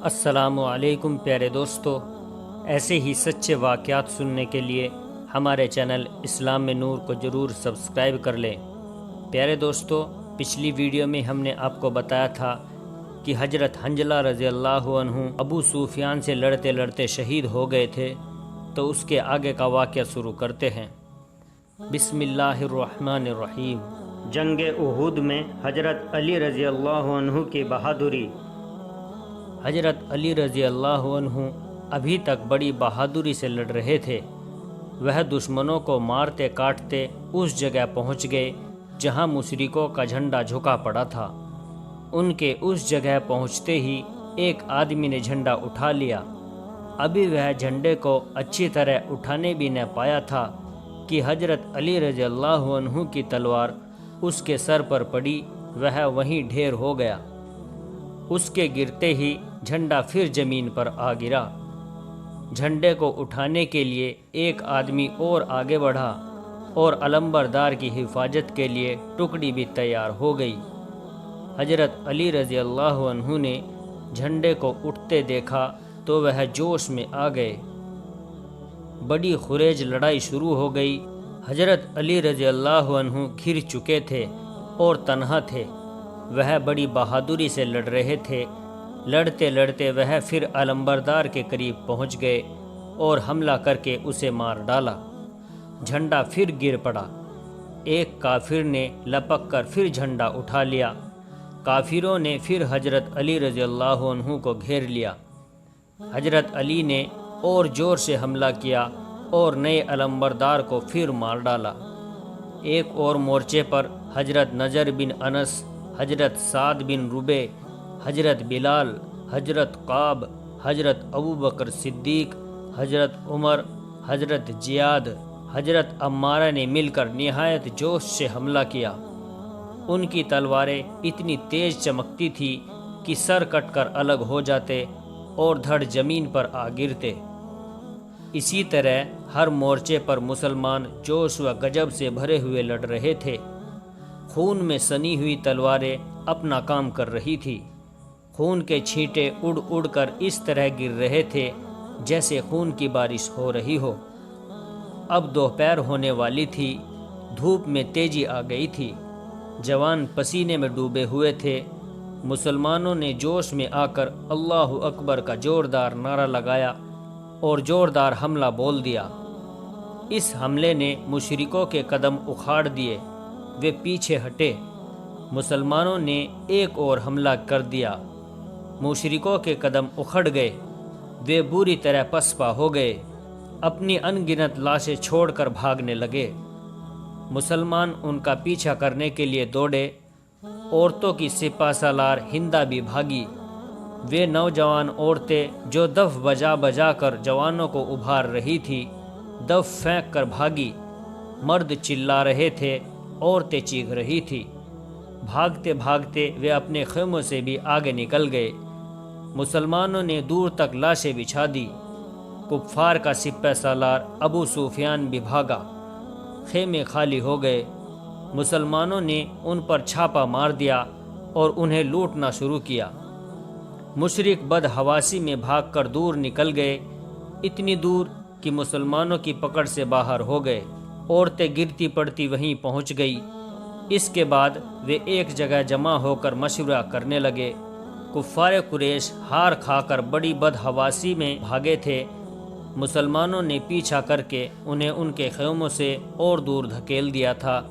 السلام علیکم پیارے دوستو، ایسے ہی سچے واقعات سننے کے لیے ہمارے چینل اسلام میں نور کو ضرور سبسکرائب کر لیں۔ پیارے دوستو، پچھلی ویڈیو میں ہم نے آپ کو بتایا تھا کہ حضرت حنظلہ رضی اللہ عنہ ابو سفیان سے لڑتے لڑتے شہید ہو گئے تھے، تو اس کے آگے کا واقعہ شروع کرتے ہیں۔ بسم اللہ الرحمن الرحیم۔ جنگ احد میں حضرت علی رضی اللہ عنہ کی بہادری۔ حضرت علی رضی اللہ عنہ ابھی تک بڑی بہادری سے لڑ رہے تھے۔ وہ دشمنوں کو مارتے کاٹتے اس جگہ پہنچ گئے جہاں مشرکوں کا جھنڈا جھکا پڑا تھا۔ ان کے اس جگہ پہنچتے ہی ایک آدمی نے جھنڈا اٹھا لیا۔ ابھی وہ جھنڈے کو اچھی طرح اٹھانے بھی نہ پایا تھا کہ حضرت علی رضی اللہ عنہ کی تلوار اس کے سر پر پڑی، وہ وہیں ڈھیر ہو گیا۔ اس کے گرتے ہی جھنڈا پھر زمین پر آ گرا۔ جھنڈے کو اٹھانے کے لیے ایک آدمی اور آگے بڑھا اور علمبردار کی حفاظت کے لیے ٹکڑی بھی تیار ہو گئی۔ حضرت علی رضی اللہ عنہ نے جھنڈے کو اٹھتے دیکھا تو وہ جوش میں آ گئے۔ بڑی خریج لڑائی شروع ہو گئی۔ حضرت علی رضی اللہ عنہ گھر چکے تھے اور تنہا تھے۔ وہ بڑی بہادری سے لڑ رہے تھے۔ لڑتے لڑتے وہ پھر علمبردار کے قریب پہنچ گئے اور حملہ کر کے اسے مار ڈالا۔ جھنڈا پھر گر پڑا۔ ایک کافر نے لپک کر پھر جھنڈا اٹھا لیا۔ کافروں نے پھر حضرت علی رضی اللہ عنہ کو گھیر لیا۔ حضرت علی نے اور زور سے حملہ کیا اور نئے علمبردار کو پھر مار ڈالا۔ ایک اور مورچے پر حضرت نضر بن انس، حضرت سعد بن ربیع، حضرت بلال، حضرت قعب، حضرت ابوبکر صدیق، حضرت عمر، حضرت زیاد، حضرت عمارہ نے مل کر نہایت جوش سے حملہ کیا۔ ان کی تلواریں اتنی تیز چمکتی تھی کہ سر کٹ کر الگ ہو جاتے اور دھڑ زمین پر آ گرتے۔ اسی طرح ہر مورچے پر مسلمان جوش و غضب سے بھرے ہوئے لڑ رہے تھے۔ خون میں سنی ہوئی تلواریں اپنا کام کر رہی تھی۔ خون کے چھینٹے اڑ اڑ کر اس طرح گر رہے تھے جیسے خون کی بارش ہو رہی ہو۔ اب دوپہر ہونے والی تھی۔ دھوپ میں تیزی آ گئی تھی۔ جوان پسینے میں ڈوبے ہوئے تھے۔ مسلمانوں نے جوش میں آ کر اللہ اکبر کا زوردار نعرہ لگایا اور زوردار حملہ بول دیا۔ اس حملے نے مشرکوں کے قدم اکھاڑ دیے۔ وہ پیچھے ہٹے۔ مسلمانوں نے ایک اور حملہ کر دیا۔ مشرکوں کے قدم اکھڑ گئے۔ وہ بری طرح پسپا ہو گئے۔ اپنی ان گنت لاشیں چھوڑ کر بھاگنے لگے۔ مسلمان ان کا پیچھا کرنے کے لیے دوڑے۔ عورتوں کی سپہ سالار ہندہ بھی بھاگی۔ وہ نوجوان عورتیں جو دف بجا بجا کر جوانوں کو ابھار رہی تھی، دف پھینک کر بھاگی۔ مرد چلا رہے تھے، عورتیں چیخ رہی تھی۔ بھاگتے بھاگتے وہ اپنے خیموں سے بھی آگے نکل گئے۔ مسلمانوں نے دور تک لاشیں بچھا دی۔ کفار کا سپہ سالار ابو سفیان بھی بھاگا۔ خیمے خالی ہو گئے۔ مسلمانوں نے ان پر چھاپا مار دیا اور انہیں لوٹنا شروع کیا۔ مشرک بدحواسی میں بھاگ کر دور نکل گئے، اتنی دور کہ مسلمانوں کی پکڑ سے باہر ہو گئے۔ عورتیں گرتی پڑتی وہیں پہنچ گئی۔ اس کے بعد وہ ایک جگہ جمع ہو کر مشورہ کرنے لگے۔ کفار قریش ہار کھا کر بڑی بدحواسی میں بھاگے تھے۔ مسلمانوں نے پیچھا کر کے انہیں ان کے خیموں سے اور دور دھکیل دیا تھا۔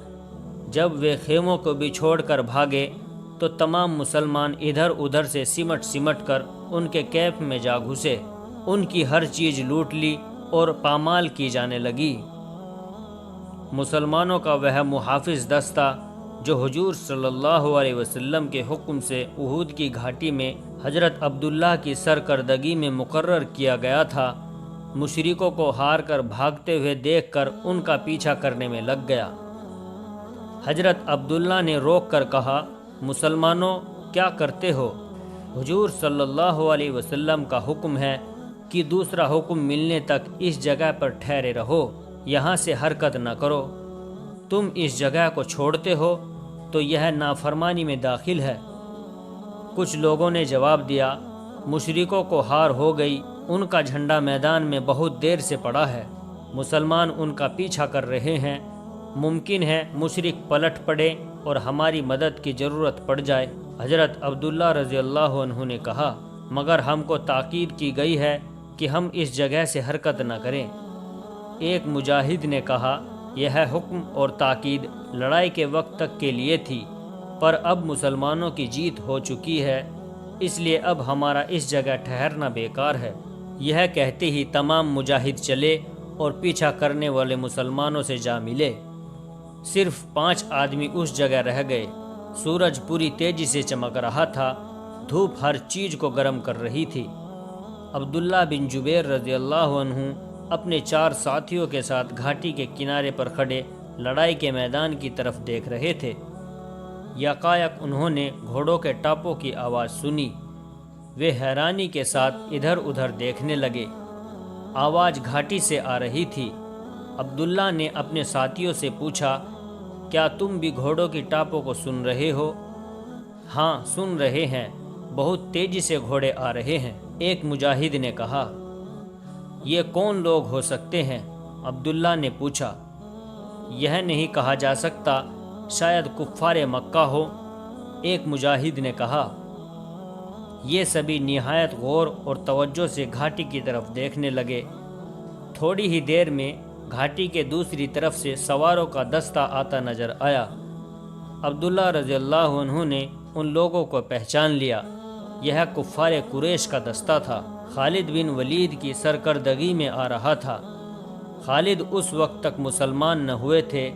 جب وہ خیموں کو بھی چھوڑ کر بھاگے تو تمام مسلمان ادھر ادھر سے سمٹ سمٹ کر ان کے کیمپ میں جا گھسے۔ ان کی ہر چیز لوٹ لی اور پامال کی جانے لگی۔ مسلمانوں کا وہ محافظ دستہ جو حضور صلی اللہ علیہ وسلم کے حکم سے احد کی گھاٹی میں حضرت عبداللہ کی سرکردگی میں مقرر کیا گیا تھا، مشرکوں کو ہار کر بھاگتے ہوئے دیکھ کر ان کا پیچھا کرنے میں لگ گیا۔ حضرت عبداللہ نے روک کر کہا، مسلمانوں کیا کرتے ہو؟ حضور صلی اللہ علیہ وسلم کا حکم ہے کہ دوسرا حکم ملنے تک اس جگہ پر ٹھہرے رہو، یہاں سے حرکت نہ کرو۔ تم اس جگہ کو چھوڑتے ہو تو یہ نافرمانی میں داخل ہے۔ کچھ لوگوں نے جواب دیا، مشرکوں کو ہار ہو گئی، ان کا جھنڈا میدان میں بہت دیر سے پڑا ہے، مسلمان ان کا پیچھا کر رہے ہیں، ممکن ہے مشرک پلٹ پڑے اور ہماری مدد کی ضرورت پڑ جائے۔ حضرت عبداللہ رضی اللہ عنہ نے کہا، مگر ہم کو تاکید کی گئی ہے کہ ہم اس جگہ سے حرکت نہ کریں۔ ایک مجاہد نے کہا، یہ حکم اور تاکید لڑائی کے وقت تک کے لیے تھی، پر اب مسلمانوں کی جیت ہو چکی ہے، اس لیے اب ہمارا اس جگہ ٹھہرنا بیکار ہے۔ یہ کہتے ہی تمام مجاہد چلے اور پیچھا کرنے والے مسلمانوں سے جا ملے۔ صرف 5 آدمی اس جگہ رہ گئے۔ سورج پوری تیزی سے چمک رہا تھا، دھوپ ہر چیز کو گرم کر رہی تھی۔ عبداللہ بن جبیر رضی اللہ عنہ اپنے 4 ساتھیوں کے ساتھ گھاٹی کے کنارے پر کھڑے لڑائی کے میدان کی طرف دیکھ رہے تھے۔ یکایک انہوں نے گھوڑوں کے ٹاپوں کی آواز سنی۔ وہ حیرانی کے ساتھ ادھر ادھر دیکھنے لگے۔ آواز گھاٹی سے آ رہی تھی۔ عبداللہ نے اپنے ساتھیوں سے پوچھا، کیا تم بھی گھوڑوں کی ٹاپوں کو سن رہے ہو؟ ہاں سن رہے ہیں، بہت تیزی سے گھوڑے آ رہے ہیں، ایک مجاہد نے کہا۔ یہ کون لوگ ہو سکتے ہیں؟ عبداللہ نے پوچھا۔ یہ نہیں کہا جا سکتا، شاید کفار مکہ ہو، ایک مجاہد نے کہا۔ یہ سبھی نہایت غور اور توجہ سے گھاٹی کی طرف دیکھنے لگے۔ تھوڑی ہی دیر میں گھاٹی کے دوسری طرف سے سواروں کا دستہ آتا نظر آیا۔ عبداللہ رضی اللہ عنہ نے ان لوگوں کو پہچان لیا، یہ کفار قریش کا دستہ تھا۔ خالد بن ولید کی سرکردگی میں آ رہا تھا۔ خالد اس وقت تک مسلمان نہ ہوئے تھے۔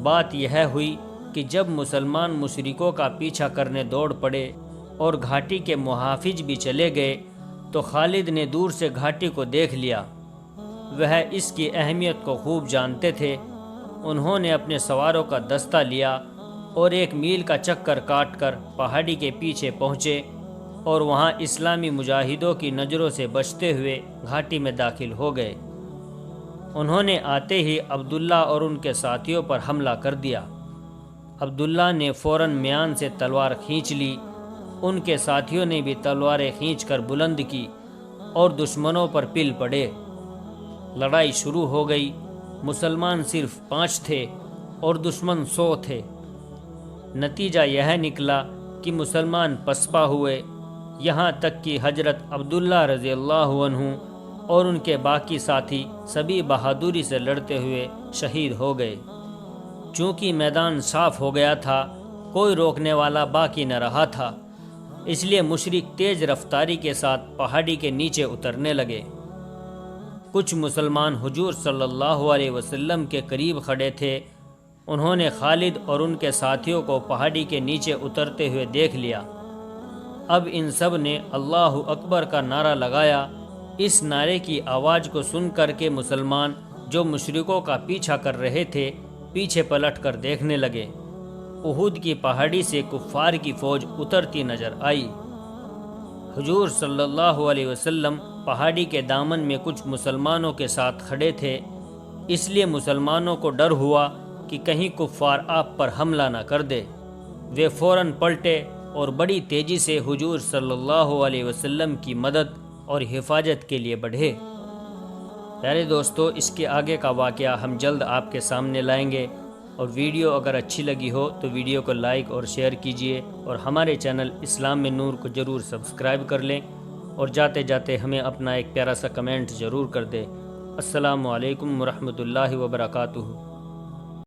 بات یہ ہوئی کہ جب مسلمان مشرکوں کا پیچھا کرنے دوڑ پڑے اور گھاٹی کے محافظ بھی چلے گئے تو خالد نے دور سے گھاٹی کو دیکھ لیا۔ وہ اس کی اہمیت کو خوب جانتے تھے۔ انہوں نے اپنے سواروں کا دستہ لیا اور 1 میل کا چکر کاٹ کر پہاڑی کے پیچھے پہنچے اور وہاں اسلامی مجاہدوں کی نظروں سے بچتے ہوئے گھاٹی میں داخل ہو گئے۔ انہوں نے آتے ہی عبداللہ اور ان کے ساتھیوں پر حملہ کر دیا۔ عبداللہ نے فوراً میان سے تلوار کھینچ لی، ان کے ساتھیوں نے بھی تلواریں کھینچ کر بلند کی اور دشمنوں پر پل پڑے۔ لڑائی شروع ہو گئی۔ مسلمان صرف 5 تھے اور دشمن 100 تھے۔ نتیجہ یہ نکلا کہ مسلمان پسپا ہوئے، یہاں تک کہ حضرت عبداللہ رضی اللہ عنہ اور ان کے باقی ساتھی سبھی بہادری سے لڑتے ہوئے شہید ہو گئے۔ چونکہ میدان صاف ہو گیا تھا، کوئی روکنے والا باقی نہ رہا تھا، اس لیے مشرک تیز رفتاری کے ساتھ پہاڑی کے نیچے اترنے لگے۔ کچھ مسلمان حضور صلی اللہ علیہ وسلم کے قریب کھڑے تھے۔ انہوں نے خالد اور ان کے ساتھیوں کو پہاڑی کے نیچے اترتے ہوئے دیکھ لیا۔ اب ان سب نے اللہ اکبر کا نعرہ لگایا۔ اس نعرے کی آواز کو سن کر کے مسلمان جو مشرکوں کا پیچھا کر رہے تھے پیچھے پلٹ کر دیکھنے لگے۔ احد کی پہاڑی سے کفار کی فوج اترتی نظر آئی۔ حضور صلی اللہ علیہ وسلم پہاڑی کے دامن میں کچھ مسلمانوں کے ساتھ کھڑے تھے، اس لیے مسلمانوں کو ڈر ہوا کہ کہیں کفار آپ پر حملہ نہ کر دے۔ وہ فوراً پلٹے اور بڑی تیزی سے حضور صلی اللہ علیہ وسلم کی مدد اور حفاظت کے لیے بڑھے۔ پیارے دوستو، اس کے آگے کا واقعہ ہم جلد آپ کے سامنے لائیں گے، اور ویڈیو اگر اچھی لگی ہو تو ویڈیو کو لائک اور شیئر کیجئے، اور ہمارے چینل اسلام میں نور کو ضرور سبسکرائب کر لیں، اور جاتے جاتے ہمیں اپنا ایک پیارا سا کمنٹ ضرور کر دیں۔ السلام علیکم ورحمۃ اللہ وبرکاتہ۔